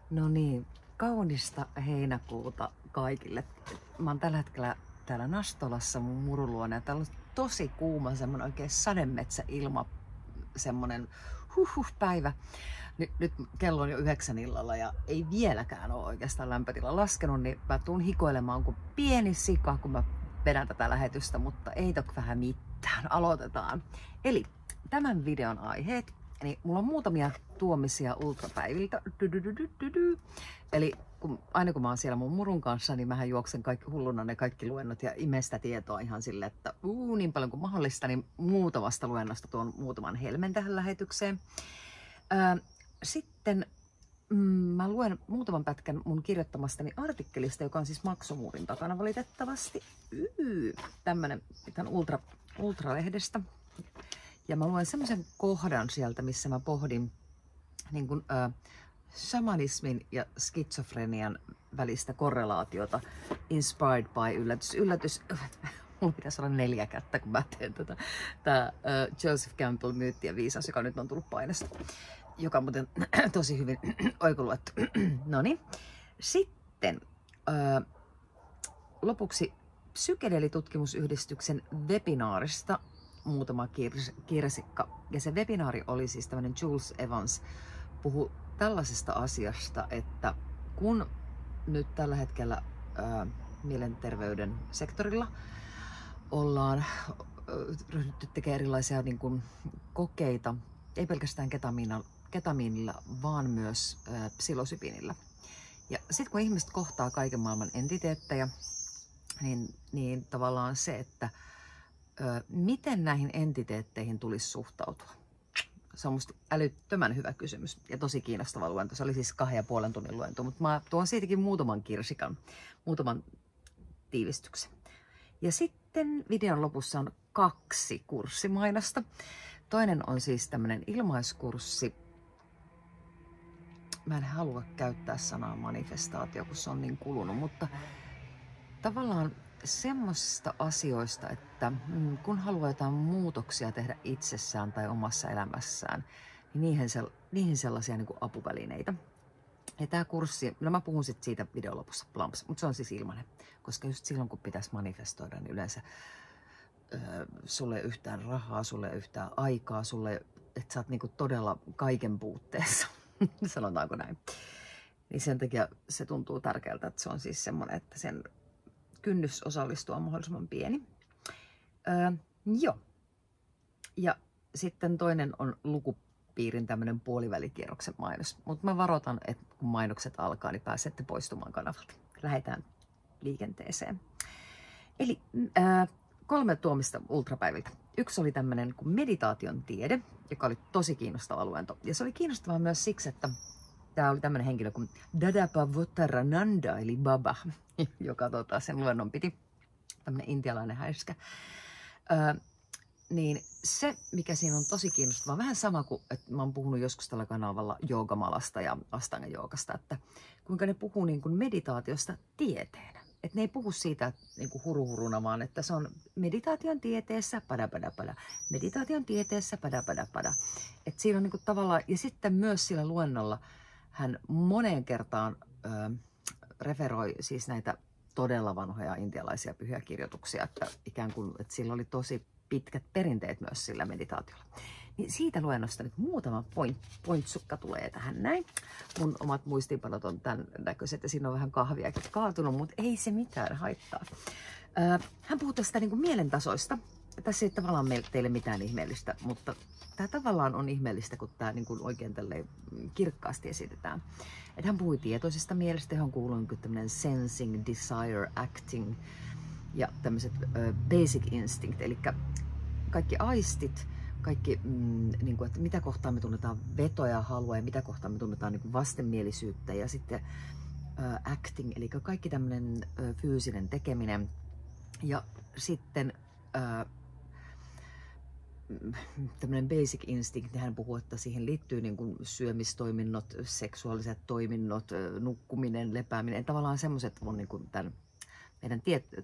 No niin, kaunista heinäkuuta kaikille. Mä oon tällä hetkellä täällä Nastolassa mun muruluona ja täällä on tosi kuuma, semmonen oikein sademetsäilma, semmonen päivä. Nyt kello on jo 9 illalla ja ei vieläkään ole oikeastaan lämpötila laskenut, niin mä tuun hikoilemaan kuin pieni sika, kun mä vedän tätä lähetystä, mutta ei toki vähän mitään. Aloitetaan. Eli tämän videon aiheet. Niin mulla on muutamia tuomisia ultrapäiviltä. Eli aina kun mä oon siellä mun murun kanssa, niin mähän juoksen kaikki hulluna ne kaikki luennot ja imee sitä tietoa ihan silleen, että niin paljon kuin mahdollista, niin muutamasta luennosta tuon muutaman helmen tähän lähetykseen. Sitten mä luen muutaman pätkän mun kirjoittamastani artikkelista, joka on siis Maksumuurin takana valitettavasti. Tämmönen Ultralehdestä. Ja mä luen semmoisen kohdan sieltä, missä mä pohdin niin kuin, shamanismin ja skitsofrenian välistä korrelaatiota. Inspired by yllätys. Mulla pitäisi olla 4 kättä, kun mä teen tätä. Tää Joseph Campbell, Myytti ja viisaus, joka nyt on tullut painosta. Joka on muuten tosi hyvin oikoluettu. Noniin. Sitten lopuksi Psykedeelitutkimusyhdistyksen webinaarista muutama kirsikka. Ja se webinaari oli siis tämmöinen Jules Evans puhui tällaisesta asiasta, että kun nyt tällä hetkellä mielenterveyden sektorilla ollaan ryhdytty tekemään erilaisia niin kuin, kokeita, ei pelkästään ketamiinilla, vaan myös psilosybiinillä. Ja sitten kun ihmiset kohtaa kaiken maailman entiteettejä, niin tavallaan se, että miten näihin entiteetteihin tulisi suhtautua? Se on musta älyttömän hyvä kysymys ja tosi kiinnostava luento. Se oli siis 2,5 tunnin luento, mutta mä tuon siitäkin muutaman kirsikan, muutaman tiivistyksen. Ja sitten videon lopussa on 2 kurssimainosta. Toinen on siis tämmönen ilmaiskurssi. Mä en halua käyttää sanaa manifestaatio, kun se on niin kulunut, mutta tavallaan semmoisista asioista, että kun haluaa jotain muutoksia tehdä itsessään tai omassa elämässään, niin niihin sellaisia niin kuin apuvälineitä. Ja tämä kurssi, no mä puhun sitten siitä videon lopussa, plamps, mutta se on siis ilmainen, koska just silloin kun pitäisi manifestoida, niin yleensä sulle ei yhtään rahaa, sulle ei yhtään aikaa, että sä oot niinku todella kaiken puutteessa, sanotaanko näin. Niin sen takia se tuntuu tärkeältä, että se on siis semmoinen, että sen kynnys osallistua on mahdollisimman pieni. Joo. Ja sitten toinen on lukupiirin tämmöinen puolivälikierroksen mainos. Mutta mä varoitan, että kun mainokset alkaa, niin pääsette poistumaan kanavalta. Lähdetään liikenteeseen. Eli 3 tuomista ultrapäiviltä. Yksi oli tämmöinen kuin meditaation tiede, joka oli tosi kiinnostava luento. Ja se oli kiinnostavaa myös siksi, että tämä oli tämmöinen henkilö kuin Dadapa Votarananda, eli Baba, joka sen luennon piti, tämmöinen intialainen häiskä. Niin se, mikä siinä on tosi kiinnostavaa, vähän sama kuin, että mä oon puhunut joskus tällä kanavalla joogamalasta ja astanga-joogasta, että kuinka ne puhuu niin kuin meditaatiosta tieteenä. Että ne ei puhu siitä niin kuin huruhuruna, vaan että se on meditaation tieteessä, pada. Meditaation tieteessä, pada. Että siinä on niin kuin tavallaan, ja sitten myös sillä luennolla hän moneen kertaan referoi siis näitä todella vanhoja intialaisia pyhiä kirjoituksia, että ikään kuin, että sillä oli tosi pitkät perinteet myös sillä meditaatiolla. Niin siitä luennosta nyt muutama pointsukka tulee tähän näin. Mun omat muistiinpanot on tämän näköiset ja siinä on vähän kahviakin kaatunut, mutta ei se mitään haittaa. Hän puhuu tästä niin kuin mielentasoista. Tässä ei tavallaan teille mitään ihmeellistä, mutta tämä tavallaan on ihmeellistä, kun tämä niin kuin oikein kirkkaasti esitetään. Että hän puhui tietoisesta mielestä, johon kuuluu tämmöinen sensing, desire, acting ja tämmöiset basic instinct, eli kaikki aistit, kaikki, niin kuin, että mitä kohtaa me tunnetaan vetoja ja halua ja mitä kohtaa me tunnetaan niin kuin vastenmielisyyttä ja sitten acting, eli kaikki tämmöinen fyysinen tekeminen ja sitten tämmöinen basic instinct, hän puhuu, että siihen liittyy niin kuin syömistoiminnot, seksuaaliset toiminnot, nukkuminen, lepääminen, tavallaan semmoiset on niin kuin tämän meidän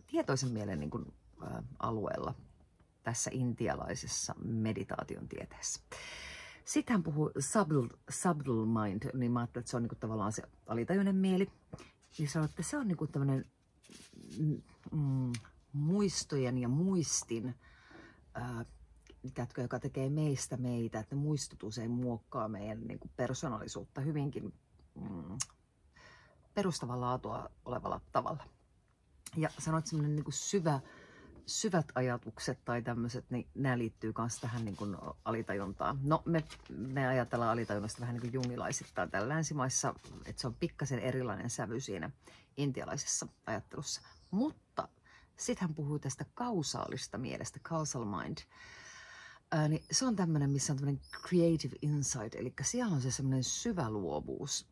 tietoisen mielen niin kuin, alueella tässä intialaisessa meditaation tieteessä. Sitten hän puhuu subtle mind, niin mä ajattelin, että se on niinku tavallaan se alitajuinen mieli. Niin sanoi, että se on niinku tämmöinen muistojen ja muistin, joka tekee meistä meitä, että muistut usein muokkaa meidän niinku persoonallisuutta hyvinkin perustavaa laatua olevalla tavalla. Ja sanoit, että semmoinen niinku syvät ajatukset tai tämmöiset, niin nämä liittyy myös tähän niin kuin alitajuntaan. No, me ajatellaan alitajunnasta vähän niin kuin jungilaisittain täällä länsimaissa, että se on pikkasen erilainen sävy siinä intialaisessa ajattelussa. Mutta sitten hän puhuu tästä kausaalista mielestä, causal mind. Niin se on tämmöinen, missä on tämmöinen creative insight, eli siellä on se semmoinen syvä luovuus.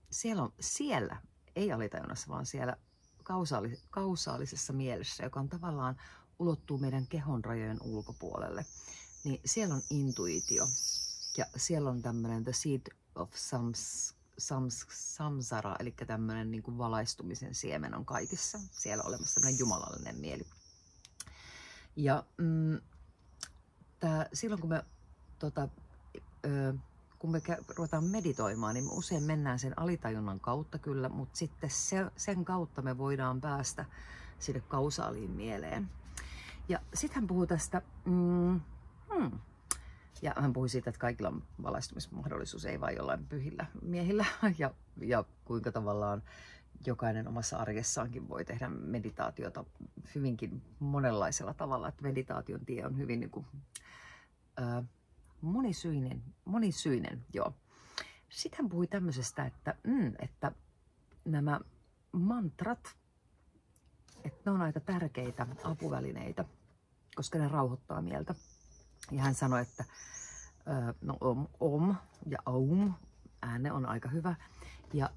Siellä ei alitajunnassa, vaan siellä kausaalisessa mielessä, joka on tavallaan ulottuu meidän kehon rajojen ulkopuolelle, niin siellä on intuitio ja siellä on tämmöinen the seed of samsara, eli tämmöinen niin kuin valaistumisen siemen on kaikissa. Siellä on olemassa tämmöinen jumalallinen mieli. Ja silloin kun me ruvetaan meditoimaan, niin me usein mennään sen alitajunnan kautta kyllä, mutta sitten sen kautta me voidaan päästä sinne kausaaliin mieleen. Ja sitten hän puhuu tästä, ja hän puhui siitä, että kaikilla on valaistumismahdollisuus, ei vain jollain pyhillä miehillä, ja kuinka tavallaan jokainen omassa arjessaankin voi tehdä meditaatiota hyvinkin monenlaisella tavalla, että meditaation tie on hyvin niin kuin, monisyinen, joo. Sitten hän puhui tämmöisestä, että nämä mantrat, että ne on aika tärkeitä apuvälineitä, koska ne rauhoittaa mieltä. Ja hän sanoi, että om ja aum ääne on aika hyvä. Ja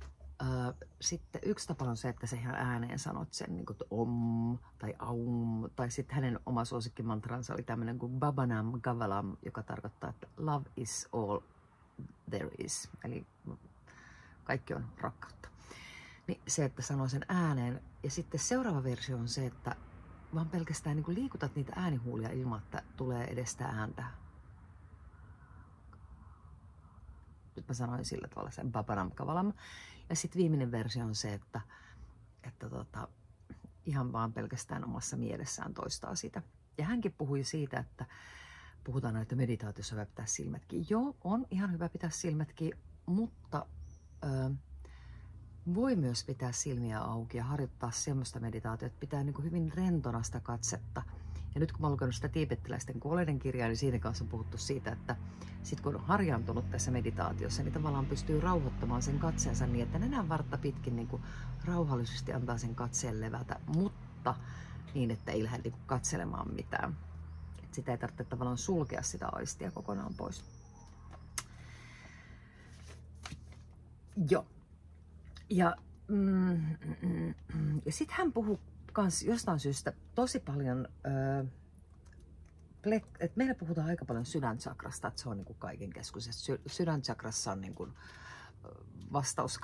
sitten yksi tapa on se, että sä ihan ääneen sanot sen, niin kuin om tai aum. Tai sitten hänen oma suosikkimantransa oli tämmöinen kuin babanam gavalam, joka tarkoittaa, että love is all there is. Eli kaikki on rakkautta. Niin se, että sanoo sen ääneen. Ja sitten seuraava versio on se, että vaan pelkästään niin kuin liikutat niitä äänihuulia ilman, että tulee edestä ääntä. Nyt mä sanoin sillä tavalla sen babanam kavalam. Ja sitten viimeinen versio on se, että ihan vaan pelkästään omassa mielessään toistaa sitä. Ja hänkin puhui siitä, että puhutaan, että meditaatiossa on hyvä pitää silmät kiinni. Joo, on ihan hyvä pitää silmät kiinni, mutta voi myös pitää silmiä auki ja harjoittaa semmoista meditaatiota, että pitää niin kuin hyvin rentona sitä katsetta. Ja nyt kun mä oon lukenut sitä tiibettiläisten kuolleiden kirjaa, niin siinä kanssa on puhuttu siitä, että sit kun on harjaantunut tässä meditaatiossa, niin tavallaan pystyy rauhoittamaan sen katseensa niin, että nenän vartta pitkin niin kuin rauhallisesti antaa sen katseen levätä, mutta niin, että ei lähde niin kuin katselemaan mitään. Et sitä ei tarvitse tavallaan sulkea sitä aistia kokonaan pois. Joo. Ja sitten hän puhui kans jostain syystä tosi paljon, että meillä puhutaan aika paljon sydänchakrasta, että se on niin kuin kaiken keskuudessa. Sydänchakrassa on niin kuin vastaus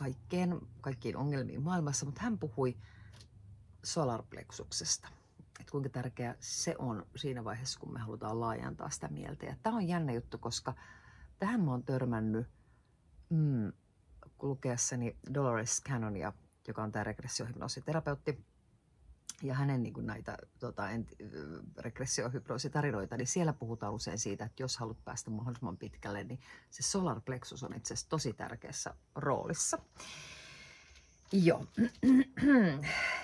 kaikkiin ongelmiin maailmassa, mutta hän puhui solarplexuksesta, että kuinka tärkeä se on siinä vaiheessa, kun me halutaan laajentaa sitä mieltä. Ja tämä on jännä juttu, koska tähän mä oon törmännyt lukeessani Dolores Cannonia, joka on tämä regressiohypnoositerapeutti, ja hänen niin kuin näitä regressiohypnoositarinoita, niin siellä puhutaan usein siitä, että jos haluat päästä mahdollisimman pitkälle, niin se solar plexus on itse asiassa tosi tärkeässä roolissa. Joo.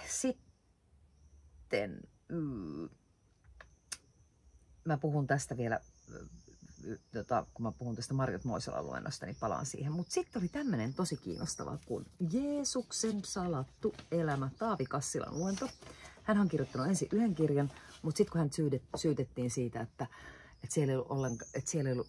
Sitten mä puhun tästä vielä, kun mä puhun tästä Marjot Moisalan luennosta, niin palaan siihen. Mutta sitten oli tämmöinen tosi kiinnostava kuin Jeesuksen salattu elämä, Taavi Kassilan luento. Hän on kirjoittanut ensin yhden kirjan, mutta sitten kun hän syytettiin siitä, että siellä ei ollut ollenkaan, että siellä ei ollut,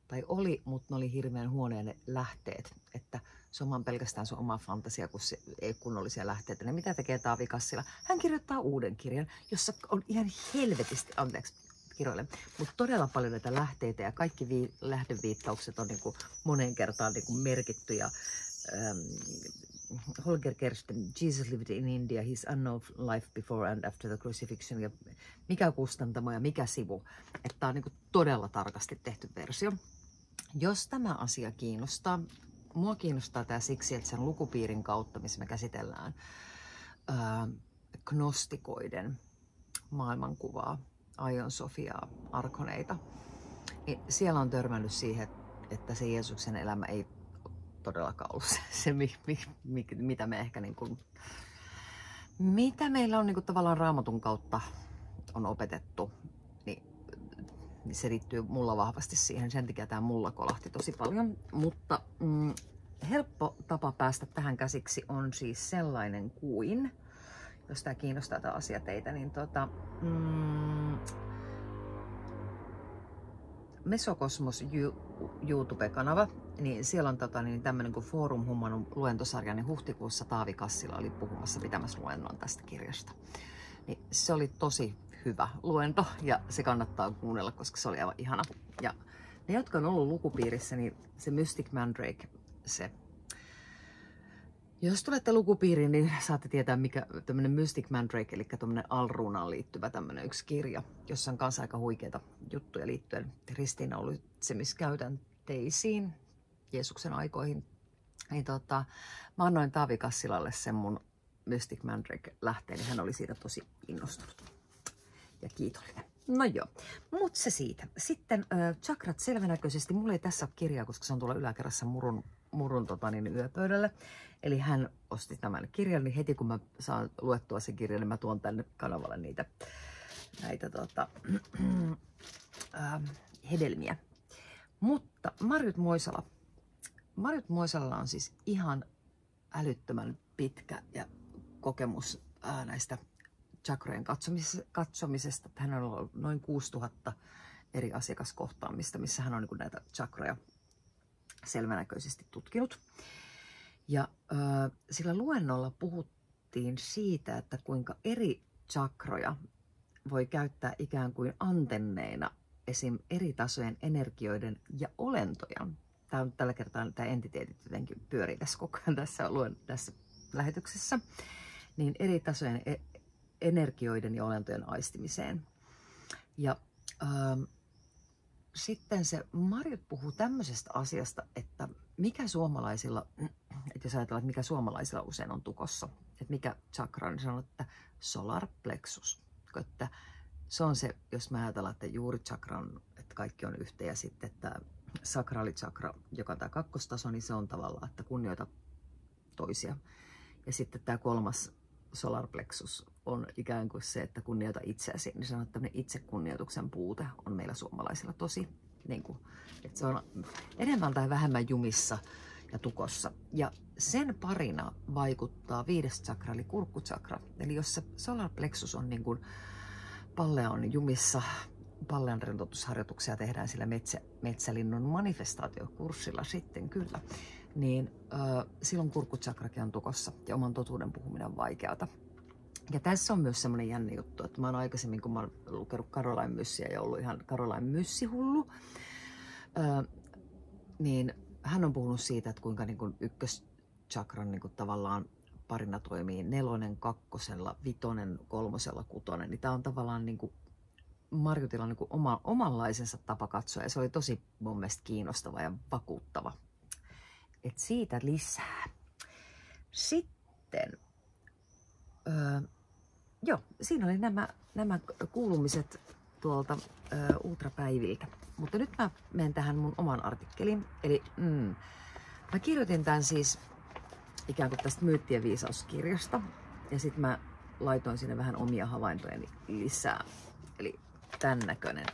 tai oli, mutta ne oli hirveän huonoja ne lähteet, että se on vaan pelkästään sun oma fantasia, kun se ei kunnollisia lähteitä. Ne mitä tekee Taavi Kassila? Hän kirjoittaa uuden kirjan, jossa on ihan helvetisti, anteeksi kirjoille, mutta todella paljon näitä lähteitä ja kaikki lähdeviittaukset on niin kuin moneen kertaan niin kuin merkitty. Ja, Holger Kersten, Jesus lived in India, his unknown life before and after the crucifixion, ja mikä kustantamo ja mikä sivu. Että tämä on niin kuin todella tarkasti tehty versio. Jos tämä asia kiinnostaa, mua kiinnostaa tämä siksi, että sen lukupiirin kautta, missä me käsitellään gnostikoiden maailmankuvaa, Aion Sofiaa, arkoneita, niin siellä on törmännyt siihen, että se Jeesuksen elämä ei todellakaan ollut se mitä me ehkä niin kuin, mitä meillä on niin kuin tavallaan Raamatun kautta on opetettu, niin se liittyy mulla vahvasti siihen. Sen takia tämä mulla kolahti tosi paljon. Mutta helppo tapa päästä tähän käsiksi on siis sellainen kuin, jos tämä kiinnostaa tämä asia teitä, niin Mesokosmos YouTube-kanava, niin siellä on tämmöinen kuin Forum Humanum luentosarja, niin huhtikuussa Taavi Kassila oli puhumassa pitämässä luennon tästä kirjasta. Niin se oli tosi hyvä luento ja se kannattaa kuunnella, koska se oli aivan ihana. Ja ne, jotka on ollut lukupiirissä, niin se Mystic Mandrake, se jos tulette lukupiiriin, niin saatte tietää, mikä tämmöinen Mystic Mandrake, eli tämmöinen Alrunaan liittyvä tämmöinen yksi kirja, jossa on kanssa aika huikeita juttuja liittyen ristiinnaulitsemiskäytänteisiin Jeesuksen aikoihin. Niin mä annoin Taavi Kassilalle sen mun Mystic Mandrake lähteen, niin hän oli siitä tosi innostunut ja kiitollinen. No joo, mutta se siitä. Sitten chakrat selvänäköisesti. Mulla ei tässä ole kirjaa, koska se on tuolla yläkerrassa murun yöpöydälle. Eli hän osti tämän kirjan, niin heti kun mä saan luettua sen kirjan, niin mä tuon tänne kanavalle näitä hedelmiä. Mutta Marjut Moisalalla on siis ihan älyttömän pitkä ja kokemus näistä chakrojen katsomisesta. Hän on ollut noin 6000 eri asiakaskohtaamista, missä hän on niin kuin näitä chakroja selvänäköisesti tutkinut. Ja sillä luennolla puhuttiin siitä, että kuinka eri chakroja voi käyttää ikään kuin antenneina esim. Eri tasojen energioiden ja olentojen. Tällä kertaa tämä entiteetit jotenkin pyörii tässä koko ajan tässä lähetyksessä. Niin eri tasojen energioiden ja olentojen aistimiseen. Ja sitten se Marjut puhuu tämmöisestä asiasta, että mikä suomalaisilla, että jos ajatellaan, että mikä suomalaisilla usein on tukossa, että mikä chakra, niin sanoo, että solar plexus. Että se on se, jos mä ajatellaan, että juuri chakra on, että kaikki on yhteen, ja sitten että sakraalichakra, joka on tämä kakkostaso, niin se on tavallaan, että kunnioita toisia. Ja sitten tämä kolmas solar plexus on ikään kuin se, että kunnioita itseäsi. Niin sanoo, että tämmöinen itsekunnioituksen puute on meillä suomalaisilla tosi, niin kuin, että se on enemmän tai vähemmän jumissa ja tukossa. Ja sen parina vaikuttaa 5. chakra, eli kurkkuchakra. Eli jos se solar plexus on niin kuin palleon jumissa, palleon rentoutusharjoituksia tehdään sillä metsälinnun manifestaatiokurssilla sitten kyllä, niin silloin kurkkuchakrakin on tukossa ja oman totuuden puhuminen on vaikeata. Ja tässä on myös semmoinen jännä juttu, että mä oon aikaisemmin, kun mä oon lukenut Caroline Myssiä ja ollut ihan Caroline Myssihullu, niin hän on puhunut siitä, että kuinka niin kuin ykköschakran niin kuin tavallaan parina toimii 4, 2, 5, 3, 6. Niin tää on tavallaan niin kuin Marjutilla on niin kuin omanlaisensa tapa katsoa ja se oli tosi mun mielestä kiinnostava ja vakuuttava. Et siitä lisää. Sitten, joo, siinä oli nämä kuulumiset tuolta ultrapäiviltä. Mutta nyt mä menen tähän mun oman artikkeliin. Eli mä kirjoitin tämän siis ikään kuin tästä Myyttien viisauskirjasta. Ja sitten mä laitoin sinne vähän omia havaintojeni lisää. Eli tämän näköinen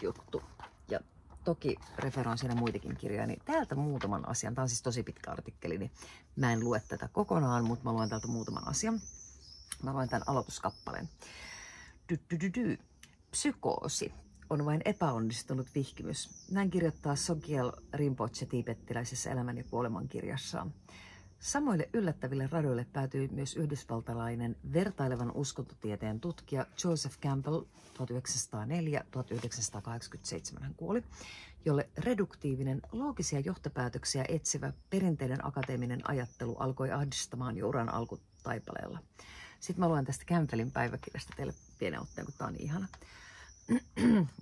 juttu. Ja toki referoin siinä muitakin kirjoja. Niin täältä muutaman asian. Tämä on siis tosi pitkä artikkeli, niin mä en lue tätä kokonaan, mutta mä luen täältä muutaman asian. Mä luen tämän aloituskappaleen. Psykoosi on vain epäonnistunut vihkimys. Näin kirjoittaa Sogyal Rinpoche tiibettiläisessä elämän ja kuoleman kirjassaan. Samoille yllättäville radoille päätyi myös yhdysvaltalainen vertailevan uskontotieteen tutkija Joseph Campbell 1904-1987 hän kuoli, jolle reduktiivinen, loogisia johtopäätöksiä etsivä perinteinen akateeminen ajattelu alkoi ahdistamaan jo uran alkutaipaleella. Sitten mä luen tästä Campbellin päiväkirjasta teille pienen otteen, kun tää on niin ihana.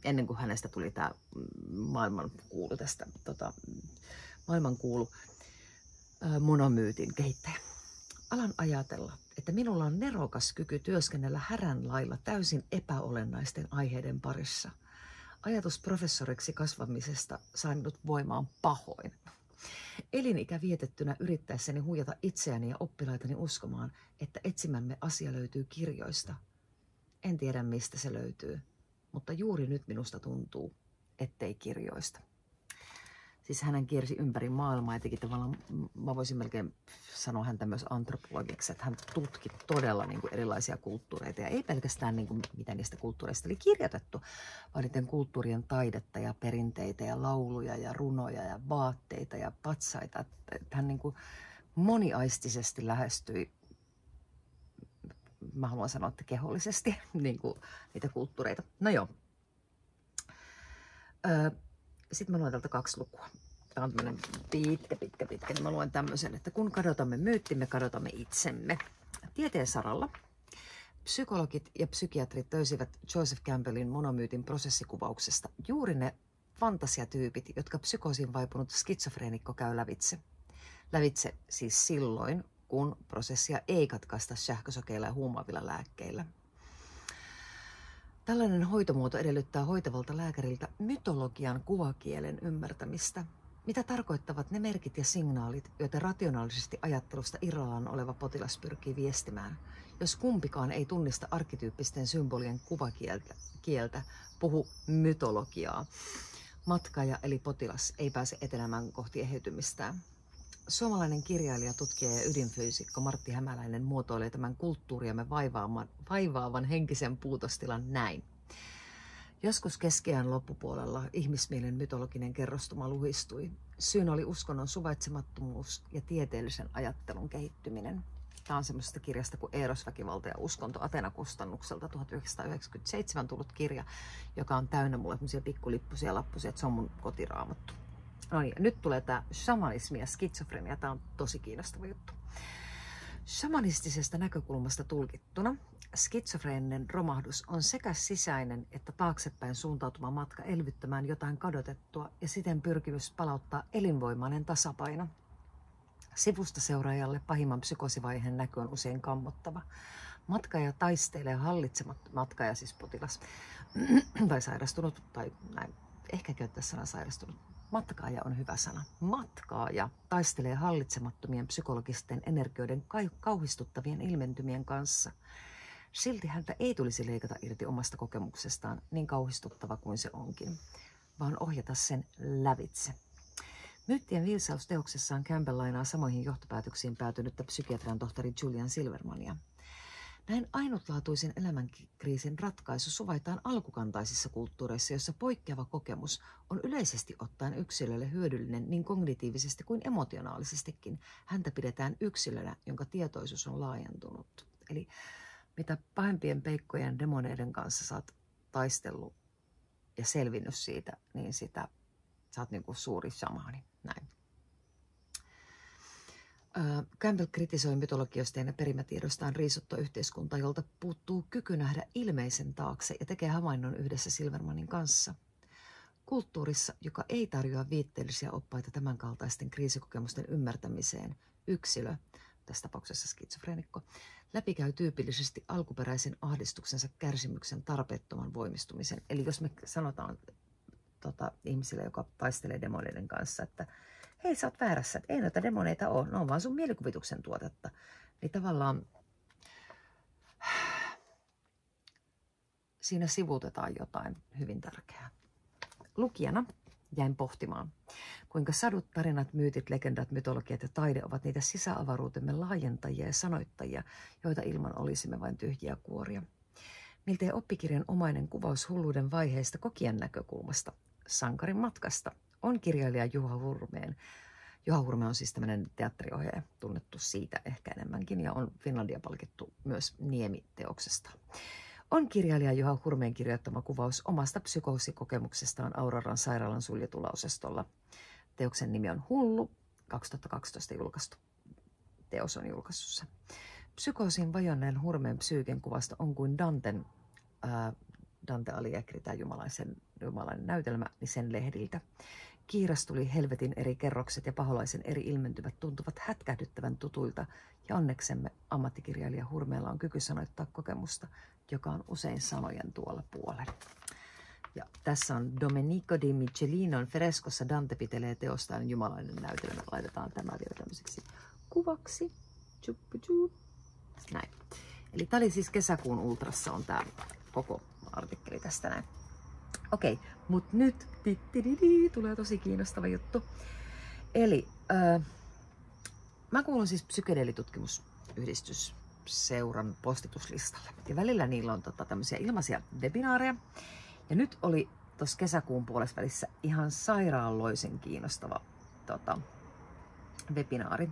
ennen kuin hänestä tuli tämä maailmankuulu monomyytin kehittäjä. Alan ajatella, että minulla on nerokas kyky työskennellä härän lailla täysin epäolennaisten aiheiden parissa. Ajatus professoriksi kasvamisesta sai minut voimaan pahoin. Elinikä vietettynä yrittäessäni huijata itseäni ja oppilaitani uskomaan, että etsimämme asia löytyy kirjoista. En tiedä, mistä se löytyy, mutta juuri nyt minusta tuntuu, ettei kirjoista. Siis hän kiersi ympäri maailmaa ja teki tavallaan, mä voisin melkein sanoa häntä myös antropologiksi, että hän tutki todella niin kuin erilaisia kulttuureita. Ja ei pelkästään niin kuin, mitä niistä kulttuureista oli kirjoitettu, vaan niiden kulttuurien taidetta ja perinteitä ja lauluja ja runoja ja vaatteita ja patsaita. Että hän niin kuin moniaistisesti lähestyi, mä haluan sanoa, että kehollisesti, niin kuin niitä kulttuureita. No joo. Sitten mä luen täältä 2 lukua. Tämä on tämmöinen pitkä, niin mä luen tämmöisen, että kun kadotamme myyttimme, kadotamme itsemme. Tieteen saralla psykologit ja psykiatrit löysivät Joseph Campbellin monomyytin prosessikuvauksesta juuri ne fantasiatyypit, jotka psykoosiin vaipunut skitsofreenikko käy lävitse. Lävitse siis silloin, kun prosessia ei katkaista sähkösokeilla ja huumaavilla lääkkeillä. Tällainen hoitomuoto edellyttää hoitavalta lääkäriltä mytologian kuvakielen ymmärtämistä. Mitä tarkoittavat ne merkit ja signaalit, joita rationaalisesti ajattelusta irrallaan oleva potilas pyrkii viestimään? Jos kumpikaan ei tunnista arkkityyppisten symbolien kuvakieltä, puhu mytologiaa. Matkaaja eli potilas ei pääse etenemään kohti eheytymistään. Suomalainen kirjailija, tutkija ja ydinfyysikko Martti Hämäläinen muotoilee tämän kulttuuriamme vaivaavan henkisen puutostilan näin. Joskus keskiajan loppupuolella ihmismielen mytologinen kerrostuma luhistui. Syyn oli uskonnon suvaitsemattomuus ja tieteellisen ajattelun kehittyminen. Tämä on semmoisesta kirjasta kuin Eros, väkivalta ja uskonto Atena-kustannukselta 1997 tullut kirja, joka on täynnä mulle semmoisia pikkulippusia lappusia, että se on mun kotiraamattu. No niin, nyt tulee tämä shamanismi ja skitsofrenia. Tämä on tosi kiinnostava juttu. Shamanistisesta näkökulmasta tulkittuna skitsofreeninen romahdus on sekä sisäinen että taaksepäin suuntautuva matka elvyttämään jotain kadotettua ja siten pyrkimys palauttaa elinvoimainen tasapaino. Sivusta seuraajalle pahimman psykoosivaiheen näky on usein kammottava. Matkaaja taistelee matkaaja siis potilas tai sairastunut tai näin. Ehkä käyttää sana sairastunut. Matkaaja on hyvä sana. Matkaaja taistelee hallitsemattomien psykologisten energioiden kauhistuttavien ilmentymien kanssa. Silti häntä ei tulisi leikata irti omasta kokemuksestaan, niin kauhistuttava kuin se onkin, vaan ohjata sen lävitse. Myyttien viisausteoksessaan Campbell lainaa samoihin johtopäätöksiin päätynyttä psykiatrian tohtori Julian Silvermania. Näin ainutlaatuisen elämänkriisin ratkaisu suvaitaan alkukantaisissa kulttuureissa, joissa poikkeava kokemus on yleisesti ottaen yksilölle hyödyllinen niin kognitiivisesti kuin emotionaalisestikin. Häntä pidetään yksilönä, jonka tietoisuus on laajentunut. Eli mitä pahempien peikkojen demoneiden kanssa sä oot taistellut ja selvinnyt siitä, niin sitä sä oot niin kuin suuri shamaani. Näin. Campbell kritisoi mytologioista ja perimätiedostaan riisuttua yhteiskuntaa, jolta puuttuu kyky nähdä ilmeisen taakse ja tekee havainnon yhdessä Silvermanin kanssa. Kulttuurissa, joka ei tarjoa viitteellisiä oppaita tämänkaltaisten kriisikokemusten ymmärtämiseen, yksilö, tässä tapauksessa skitsofreenikko, läpikäy tyypillisesti alkuperäisen ahdistuksensa kärsimyksen tarpeettoman voimistumisen. Eli jos me sanotaan ihmisille, joka taistelee demoneiden kanssa, että hei, sä oot väärässä, että ei noita demoneita ole, ne on vaan sun mielikuvituksen tuotetta. Niin tavallaan siinä sivuutetaan jotain hyvin tärkeää. Lukijana jäin pohtimaan, kuinka sadut, tarinat, myytit, legendat, mytologiat ja taide ovat niitä sisäavaruutemme laajentajia ja sanoittajia, joita ilman olisimme vain tyhjiä kuoria. Miltei oppikirjan omainen kuvaus hulluuden vaiheista kokijan näkökulmasta, sankarin matkasta, on kirjailija Juha Hurmeen. Juha Hurme on siis tämmöinen teatteriohjaaja, tunnettu siitä ehkä enemmänkin, ja on Finlandia palkittu myös Niemi-teoksesta. On kirjailija Juha Hurmeen kirjoittama kuvaus omasta psykoosikokemuksestaan Auroran sairaalan suljetulla osastolla. Teoksen nimi on Hullu, 2012 julkaistu. Teos on julkaisussa. Psykoosiin vajonneen Hurmeen psyyken kuvasta on kuin Danten Dante Alighieri, tämä jumalainen näytelmä, niin sen lehdiltä. Kiiras tuli helvetin eri kerrokset ja paholaisen eri ilmentyvät tuntuvat hätkähdyttävän tutuilta, ja onneksemme ammattikirjailija Hurmeella on kyky sanoittaa kokemusta, joka on usein sanojen tuolla puolella. Ja tässä on Domenico di Michelinon freskossa Dante pitelee teostaan jumalainen näytelmä. Laitetaan tämä vielä tämmöiseksi kuvaksi. Näin. Eli tämä oli siis kesäkuun Ultrassa on tämä koko artikkeli tästä näin. Okei, mutta nyt tulee tosi kiinnostava juttu. Eli mä kuulun siis psykedeelitutkimusyhdistysseuran postituslistalle. Ja välillä niillä on tämmöisiä ilmaisia webinaareja. Ja nyt oli tuossa kesäkuun puolessa välissä ihan sairaanloisen kiinnostava webinaari.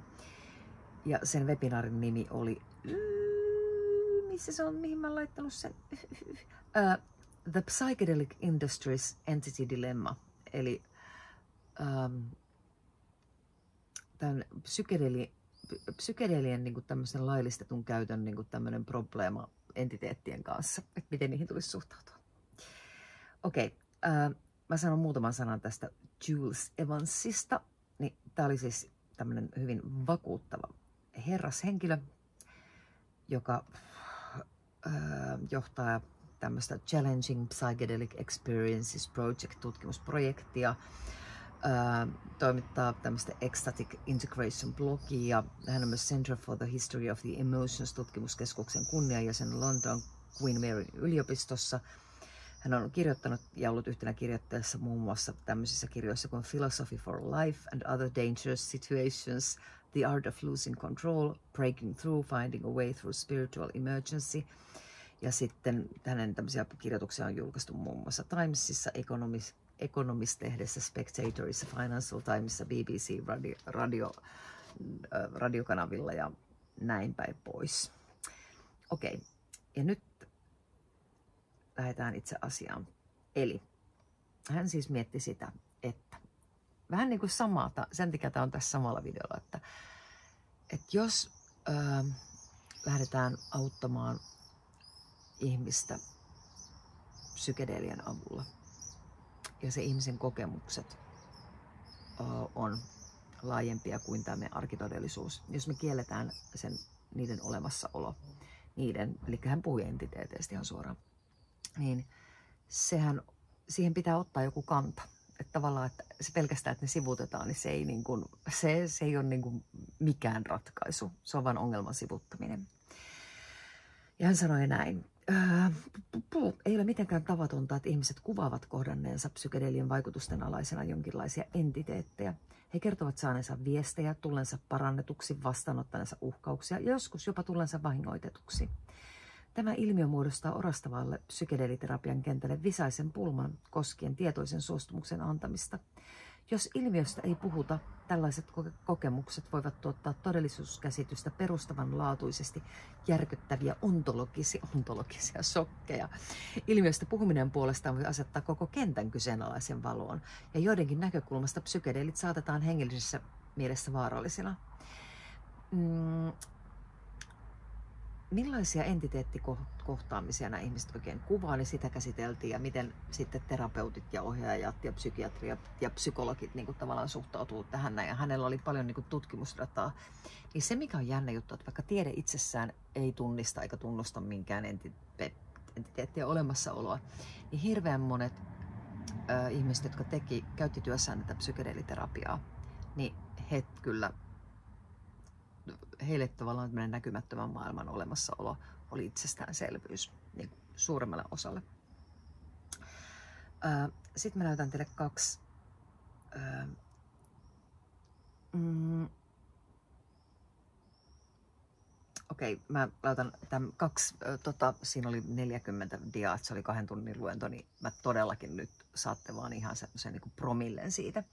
Ja sen webinaarin nimi oli, missä se on, mihin mä oon laittanut sen? The Psychedelic Industry's Entity Dilemma, eli tämän psykedeelien niin tämmöisen laillistetun käytön niin tämmöinen probleema entiteettien kanssa, että miten niihin tulisi suhtautua. Okei, mä sanon muutaman sanan tästä Jules Evansista. Niin, tämä oli siis tämmöinen hyvin vakuuttava herrashenkilö, joka johtaa tämmöistä Challenging Psychedelic Experiences Project-tutkimusprojektia, toimittaa tämmöistä Ecstatic Integration-blogia. Hän on myös Center for the History of the Emotions-tutkimuskeskuksen kunnianjäsen London Queen Mary yliopistossa. Hän on kirjoittanut ja ollut yhtenä kirjoittajassa muun muassa tämmöisissä kirjoissa kuin Philosophy for Life and Other Dangerous Situations, The Art of Losing Control, Breaking Through, Finding a Way Through Spiritual Emergency. Ja sitten hänen tämmöisiä kirjoituksia on julkaistu muun muassa Timesissa, Economist-lehdessä, Spectatorissa, Financial Timesissa, BBC radiokanavilla ja näin päin pois. Okei, ja nyt lähdetään itse asiaan. Eli hän siis mietti sitä, että vähän niin kuin samaa, sen takia tämä on tässä samalla videolla, että jos lähdetään auttamaan ihmistä psykedeelien avulla ja se ihmisen kokemukset on laajempia kuin tämä meidän arkitodellisuus. Jos me kielletään niiden olemassaolo, eli hän puhui entiteeteistä ihan suoraan, niin siihen pitää ottaa joku kanta. Että tavallaan, että se pelkästään, että ne sivutetaan, niin se ei ole niin kuin mikään ratkaisu. Se on vain ongelman sivuttaminen. Ja hän sanoi näin. Ei ole mitenkään tavatonta, että ihmiset kuvaavat kohdanneensa psykedeelien vaikutusten alaisena jonkinlaisia entiteettejä. He kertovat saaneensa viestejä, tullensa parannetuksi, vastaanottaneensa uhkauksia ja joskus jopa tullensa vahingoitetuksi. Tämä ilmiö muodostaa orastavalle psykedeeliterapian kentälle visaisen pulman koskien tietoisen suostumuksen antamista. Jos ilmiöstä ei puhuta, tällaiset kokemukset voivat tuottaa todellisuuskäsitystä perustavanlaatuisesti järkyttäviä ontologisia shokkeja. Ilmiöstä puhuminen puolestaan voi asettaa koko kentän kyseenalaisen valoon, ja joidenkin näkökulmasta psykedeelit saatetaan hengellisessä mielessä vaarallisina. Millaisia entiteettikohtaamisia nämä ihmiset oikein kuvaa, niin sitä käsiteltiin ja miten sitten terapeutit ja ohjaajat ja psykiatriat ja psykologit niin kuin tavallaan suhtautuu tähän näin. Ja hänellä oli paljon niin kuin tutkimusdataa. Niin se mikä on jännä juttu, että vaikka tiede itsessään ei tunnista eikä tunnusta minkään entiteettien olemassaoloa, niin hirveän monet ihmiset, jotka käytti työssään tätä psykedeeliterapiaa, niin he kyllä heille tavallaan tämmöinen näkymättömän maailman olemassaolo oli itsestäänselvyys niin suuremmalle osalle. Sitten mä näytän teille kaksi. Okei, mä laitan tämän kaksi. Siinä oli 40 diaa, se oli 2 tunnin luento, niin mä todellakin nyt saatte vaan ihan semmoisen niin kuin promillen siitä.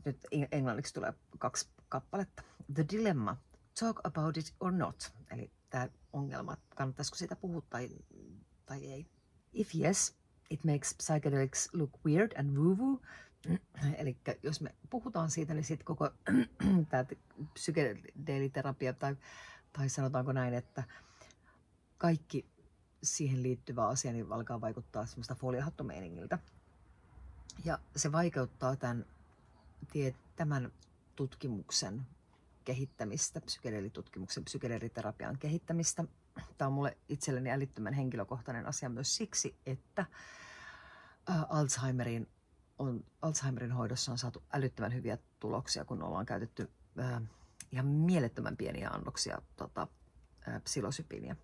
Nyt englanniksi tulee 2 kappaletta. The dilemma, talk about it or not. Eli tämä ongelma, kannattaisiko siitä puhua tai ei. If yes, it makes psychedelics look weird and woo-woo. Eli jos me puhutaan siitä, niin sitten koko tämä psykedeeliterapia tai sanotaanko näin, että kaikki siihen liittyvä asia niin alkaa vaikuttaa semmoista foliahattomeiningiltä. Ja se vaikeuttaa tämän tutkimuksen kehittämistä, psykedeelitutkimuksen, psykedeeliterapian kehittämistä. Tämä on mulle itselleni älyttömän henkilökohtainen asia myös siksi, että Alzheimerin hoidossa on saatu älyttömän hyviä tuloksia, kun ollaan käytetty ihan mielettömän pieniä annoksia psilosybiiniä.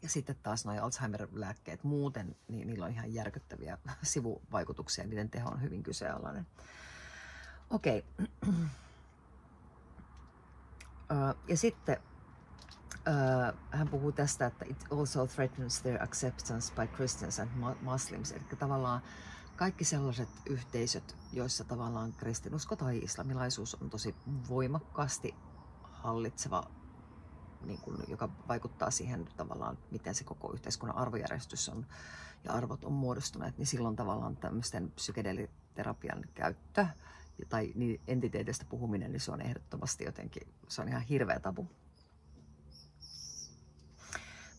Ja sitten taas nuo Alzheimer-lääkkeet muuten, niin niillä on ihan järkyttäviä sivuvaikutuksia, niiden teho on hyvin kyseenalainen. Okei. Ja sitten hän puhuu tästä, että it also threatens their acceptance by Christians and Muslims. Eli tavallaan kaikki sellaiset yhteisöt, joissa tavallaan kristinusko tai islamilaisuus on tosi voimakkaasti hallitseva, niin kuin, joka vaikuttaa siihen tavallaan, miten se koko yhteiskunnan arvojärjestys on ja arvot on muodostuneet, niin silloin tavallaan tämmöisten psykedeeliterapian käyttö tai niin entiteeteistä puhuminen, niin se on ehdottomasti jotenkin, se on ihan hirveä tabu.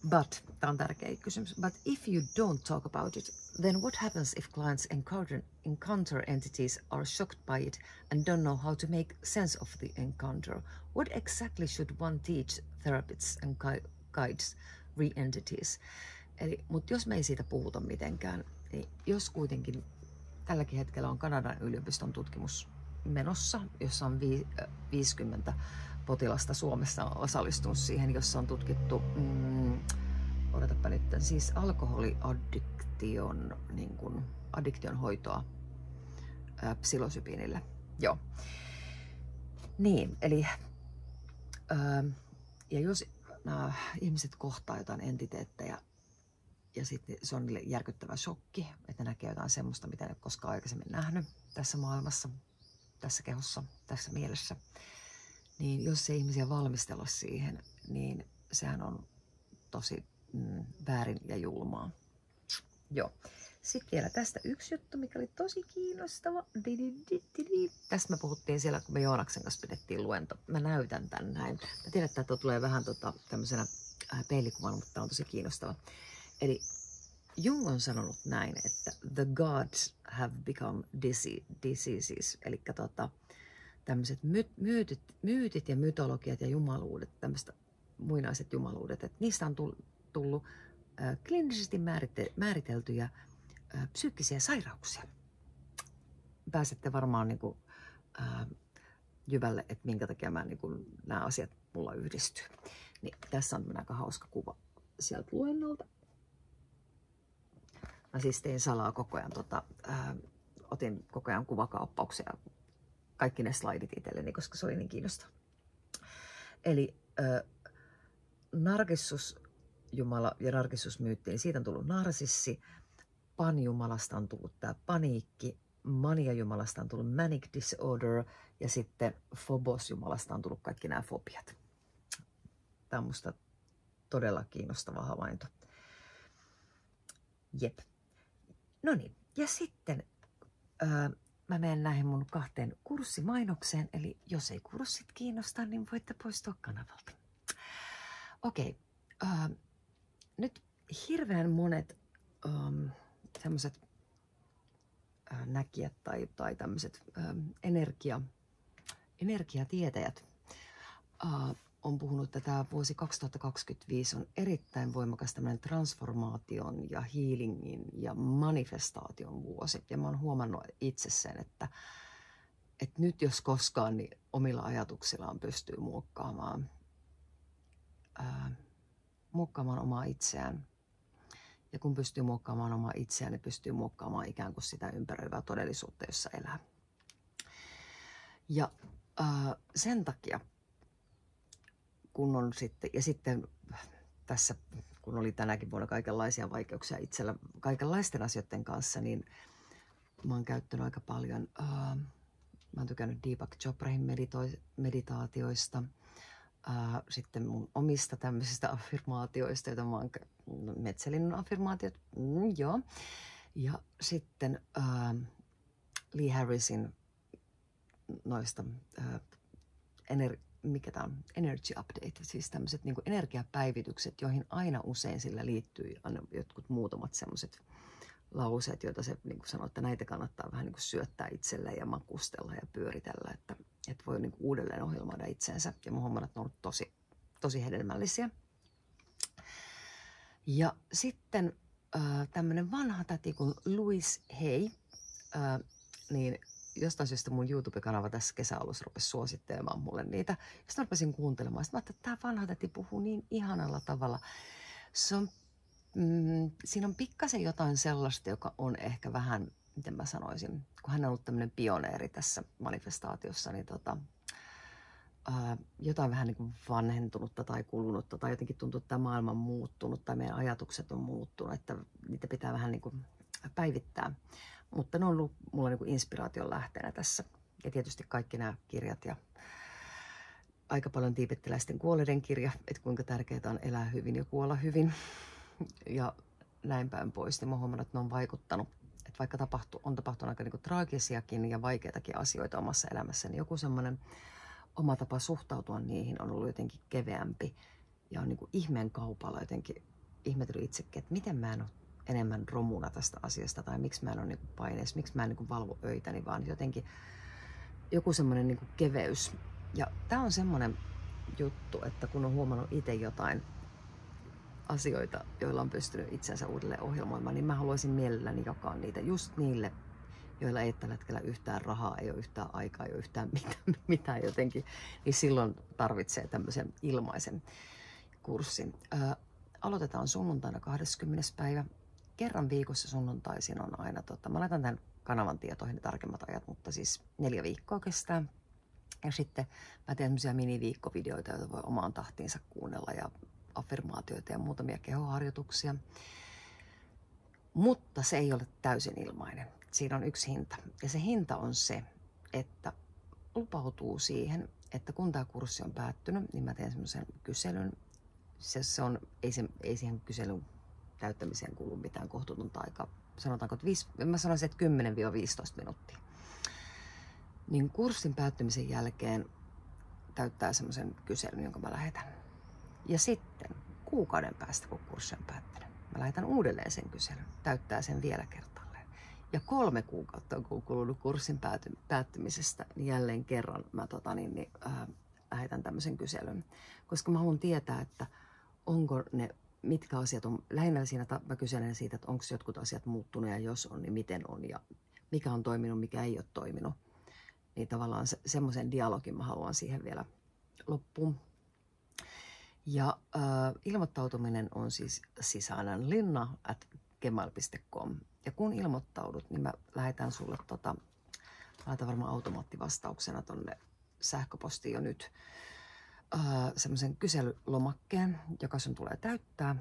But, tämä on tärkeä kysymys, but if you don't talk about it, then what happens if clients encounter entities, are shocked by it, and don't know how to make sense of the encounter? What exactly should one teach therapists and guides re-entities? Eli, mutta jos me ei siitä puhuta mitenkään, niin jos kuitenkin tälläkin hetkellä on Kanadan yliopiston tutkimus menossa, jossa on 50 potilasta Suomessa on osallistunut siihen, jossa on tutkittu, odotapa nyt, siis alkoholiaddiktion niin kuin, addiktion hoitoa psilosybiinille. Joo. Niin, eli ja jos ihmiset kohtaa jotain entiteettejä ja sitten se on niille järkyttävä shokki, että ne näkee jotain semmoista, mitä ne ei ole koskaan aikaisemmin nähnyt tässä maailmassa, tässä kehossa, tässä mielessä, niin jos ei ihmisiä valmistella siihen, niin sehän on tosi väärin ja julmaa. Joo. Sitten vielä tästä yksi juttu, mikä oli tosi kiinnostava. Tästä me puhuttiin siellä, kun me Joonaksen kanssa pidettiin luento. Mä näytän tän näin. Mä tiedän, että tämä tulee vähän tämmöisenä peilikuvana, mutta tämä on tosi kiinnostava. Eli Jung on sanonut näin, että the gods have become diseases, eli tämmöiset myytit ja mytologiat ja jumaluudet, tämmöiset muinaiset jumaluudet, että niistä on tullut kliinisesti määriteltyjä psyykkisiä sairauksia. Pääsette varmaan niin kuin, jyvälle, että minkä takia nämä asiat mulla yhdistyy. Niin, tässä on aika hauska kuva sieltä luennolta. Mä siis tein salaa koko ajan, otin koko ajan kuvakaappauksia, kaikki ne slaidit itselleni, koska se oli niin kiinnostavaa. Eli Narkissus-jumala ja Narkissus-myytti, niin siitä on tullut narsissi, Pan-jumalasta on tullut tämä paniikki, Mania-jumalasta on tullut manic disorder ja sitten Phobos-jumalasta on tullut kaikki nämä fobiat. Tämä on musta todella kiinnostava havainto. Jep. No niin, ja sitten mä menen näihin mun 2 kurssimainokseen, eli jos ei kurssit kiinnosta, niin voitte poistua kanavalta. Okei, nyt hirveän monet semmoiset näkijät tai tämmöiset energiatietäjät on puhunut, että tämä vuosi 2025 on erittäin voimakas tämmöinen transformaation ja healingin ja manifestaation vuosi. Ja mä oon huomannut itse sen, että nyt jos koskaan, niin omilla ajatuksillaan pystyy muokkaamaan omaa itseään. Ja kun pystyy muokkaamaan omaa itseään, niin pystyy muokkaamaan ikään kuin sitä ympäröivää todellisuutta, jossa elää. Ja sen takia, kun on sitten tässä, kun oli tänäkin vuonna kaikenlaisia vaikeuksia itsellä kaikenlaisten asioiden kanssa, niin mä oon käyttänyt aika paljon, mä oon tykännyt Deepak Choprahin meditaatioista, sitten mun omista tämmöisistä affirmaatioista, joita mä oon Metzelin affirmaatiot, joo. Ja sitten Lee Harrisin noista mikä tämä on, energy update, siis tämmöiset niin energiapäivitykset, joihin aina usein sillä liittyy aina jotkut muutamat semmoiset lauseet, joita se niin kuin sanoo, että näitä kannattaa vähän niin kuin syöttää itselleen ja makustella ja pyöritellä, että voi niin kuin uudelleen ohjelmoida itsensä. Ja mun hommat on ollut tosi hedelmällisiä. Ja sitten tämmöinen vanha täti kuin Louise Hay, niin jostain syystä mun YouTube-kanava tässä kesäalussa rupesi suosittelemaan mulle niitä. Ja sitten mä rupesin kuuntelemaan. Sitten mä ajattelin, että tämä vanha täti puhuu niin ihanalla tavalla. Se on, siinä on pikkasen jotain sellaista, joka on ehkä vähän, miten mä sanoisin, kun hän on ollut tämmöinen pioneeri tässä manifestaatiossa, niin jotain vähän niin kuin vanhentunutta tai kulunutta tai jotenkin tuntuu, että tämä maailma on muuttunut tai meidän ajatukset on muuttunut, että niitä pitää vähän niin kuin päivittää. Mutta ne on ollut mulla niin kuin inspiraation lähteenä tässä. Ja tietysti kaikki nämä kirjat ja aika paljon tiibettiläisten kuolleiden kirja, että kuinka tärkeää on elää hyvin ja kuolla hyvin ja näin päin pois. Niin mä huomannut, että ne on vaikuttanut. Että vaikka on tapahtunut aika niin kuin traagisiakin ja vaikeitakin asioita omassa elämässä, niin joku semmoinen oma tapa suhtautua niihin on ollut jotenkin keveämpi. Ja on niin kuin ihmeen kaupalla jotenkin ihmetellyt itsekin, että miten mä en ole enemmän romuna tästä asiasta tai miksi mä en ole niin kuin paineessa, miksi mä en niin kuin valvo öitäni, vaan jotenkin joku semmoinen niin kuin keveys. Ja tää on semmoinen juttu, että kun on huomannut itse jotain asioita, joilla on pystynyt itsensä uudelleen ohjelmoimaan, niin mä haluaisin mielelläni jakaa niitä just niille, joilla ei tällä hetkellä yhtään rahaa, ei ole yhtään aikaa, ei ole yhtään mitään jotenkin, niin silloin tarvitsee tämmöisen ilmaisen kurssin. Aloitetaan sunnuntaina 20. päivä. Kerran viikossa sunnuntaisin on aina, mä laitan tämän kanavan tietoihin ne tarkemmat ajat, mutta siis 4 viikkoa kestää. Ja sitten mä teen semmoisia mini-viikkovideoita, joita voi omaan tahtiinsa kuunnella ja affirmaatioita ja muutamia kehoharjoituksia. Mutta se ei ole täysin ilmainen. Siinä on yksi hinta. Ja se hinta on se, että lupautuu siihen, että kun tämä kurssi on päättynyt, niin mä teen semmoisen kyselyn. Ei siihen kyselyn täyttämiseen kulu mitään kohtuutonta aikaa. Sanotaanko, että mä sanoisin, että 10-15 minuuttia. Niin kurssin päättymisen jälkeen täyttää semmoisen kyselyn, jonka mä lähetän. Ja sitten kuukauden päästä, kun kurssi on päättynyt, mä lähetän uudelleen sen kyselyn, täyttää sen vielä kertaalleen. Ja 3 kuukautta on kulunut kurssin päättymisestä, niin jälleen kerran mä lähetän tämmöisen kyselyn. Koska mä haluan tietää, että onko ne, mitkä asiat on, lähinnä siinä mä kyselen siitä, että onko jotkut asiat muuttunut ja jos on, niin miten on ja mikä on toiminut, mikä ei ole toiminut. Niin tavallaan semmoisen dialogin mä haluan siihen vielä loppuun. Ja ilmoittautuminen on siis sisananlinna@gmail.com. Ja kun ilmoittaudut, niin mä lähetän sulle laitan varmaan automaattivastauksena tonne sähköpostiin jo nyt semmoisen kyselylomakkeen, joka sun tulee täyttää.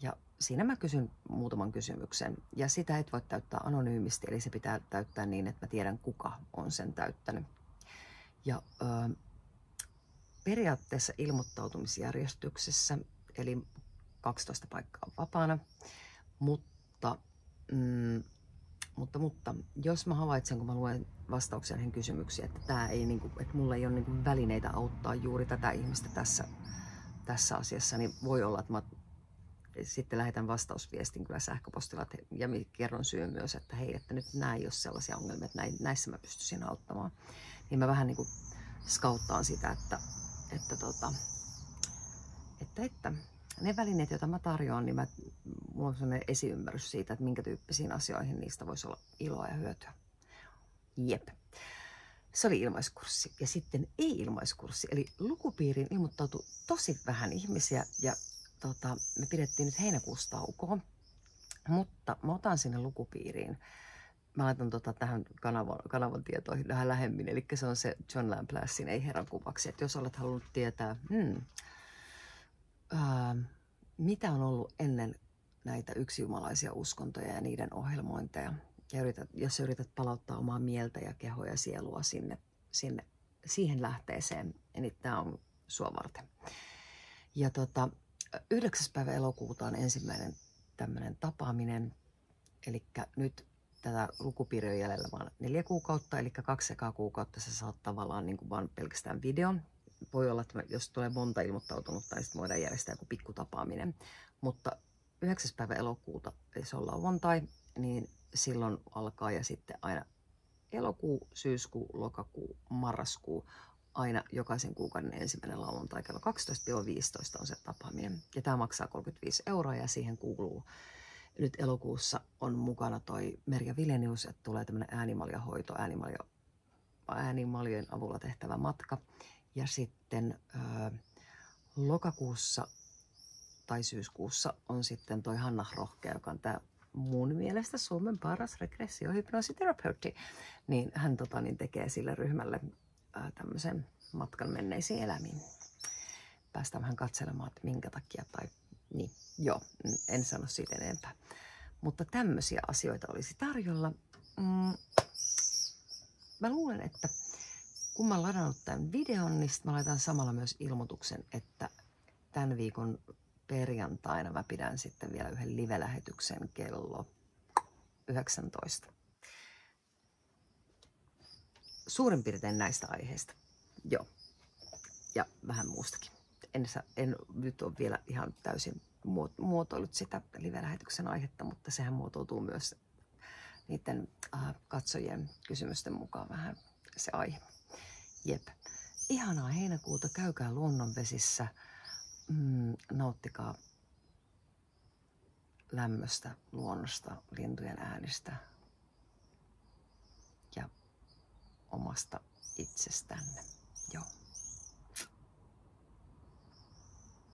Ja siinä mä kysyn muutaman kysymyksen. Ja sitä et voi täyttää anonyymisti, eli se pitää täyttää niin, että mä tiedän, kuka on sen täyttänyt. Ja periaatteessa ilmoittautumisjärjestyksessä, eli 12 paikkaa on vapaana, mutta jos mä havaitsen, kun mä luen vastauksia näihin kysymyksiin, että että mulla ei ole niinku välineitä auttaa juuri tätä ihmistä tässä asiassa, niin voi olla, että mä sitten lähetän vastausviestin kyllä sähköpostilla ja kerron syyn myös, että hei, että nyt nämä ei ole sellaisia ongelmia, että näissä mä pystyisin auttamaan. Niin mä vähän niin kuin skauttaan sitä, että ne välineet, joita mä tarjoan, niin mulla on sellainen esiymmärrys siitä, että minkä tyyppisiin asioihin niistä voisi olla iloa ja hyötyä. Jep. Se oli ilmaiskurssi. Ja sitten ei-ilmaiskurssi, eli lukupiiriin ilmoittautui tosi vähän ihmisiä ja me pidettiin nyt heinäkuussa taukoa, mutta mä otan sinne lukupiiriin. Mä laitan tähän kanavan tietoihin vähän lähemmin, eli se on se John Lamplassin Ei herran kuvaksi, että jos olet halunnut tietää, mitä on ollut ennen näitä yksijumalaisia uskontoja ja niiden ohjelmointeja, ja jos yrität palauttaa omaa mieltä ja kehoa ja sielua siihen lähteeseen, niin tämä on sua varten. Ja 9. päivä elokuuta on ensimmäinen tämmöinen tapaaminen, eli nyt tätä lukupiiriä on jäljellä vain 4 kuukautta, eli 2 ekaa kuukautta sä saat tavallaan niin kuin vaan pelkästään videon, voi olla, että jos tulee monta ilmoittautunutta, niin sitten voidaan järjestää joku pikkutapaaminen. Mutta 9. päivä elokuuta, se on lauantai, niin silloin alkaa ja sitten aina elokuu, syyskuu, lokakuu, marraskuu, aina jokaisen kuukauden ensimmäinen lauantai kello 12-15 on se tapaaminen. Ja tämä maksaa 35 € ja siihen kuuluu nyt elokuussa on mukana toi Merja Vilenius, että tulee tämmöinen äänimaljahoito, äänimaljojen avulla tehtävä matka. Ja sitten lokakuussa tai syyskuussa on sitten toi Hanna Rohkea, joka on tämä mun mielestä Suomen paras regressiohypnoositerapeutti. Niin hän tekee sille ryhmälle tämmöisen matkan menneisiin elämiin. Päästään vähän katselemaan, että minkä takia tai niin, joo, en sano siitä enempää. Mutta tämmöisiä asioita olisi tarjolla. Mä luulen, että kun mä oon ladannut tämän videon, niin mä laitan samalla myös ilmoituksen, että tämän viikon perjantaina mä pidän sitten vielä yhden live-lähetyksen kello 19. Suurin piirtein näistä aiheista. Joo. Ja vähän muustakin. En nyt ole vielä ihan täysin muotoillut sitä live-lähetyksen aihetta, mutta sehän muotoutuu myös niiden katsojien kysymysten mukaan vähän se aihe. Jep. Ihanaa heinäkuuta, käykää luonnonvesissä, nauttikaa lämmöstä, luonnosta, lintujen äänistä ja omasta itsestänne. Joo.